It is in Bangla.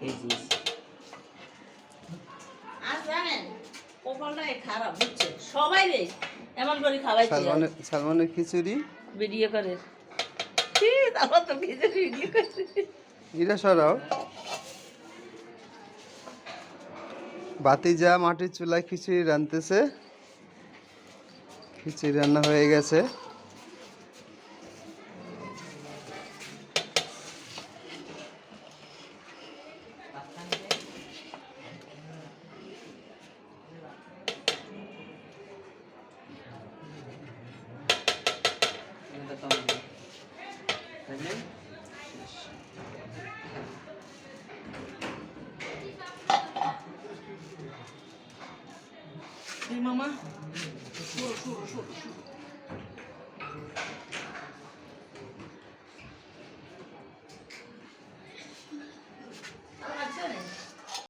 এই যে আর জানেন কপালটাই খারাপ বুঝছে সবাই রে এমন করে খাওয়াইছে সালমানের খিচুড়ি ভিডিও করে কি তারপর তো খিচুড়ি ভিডিও করে এরা সরাও বাতিজা মাটির চুলায় খিচুড়ি রাঁধতেছে খিচুড়ি রান্না হয়ে গেছে মামা শুরু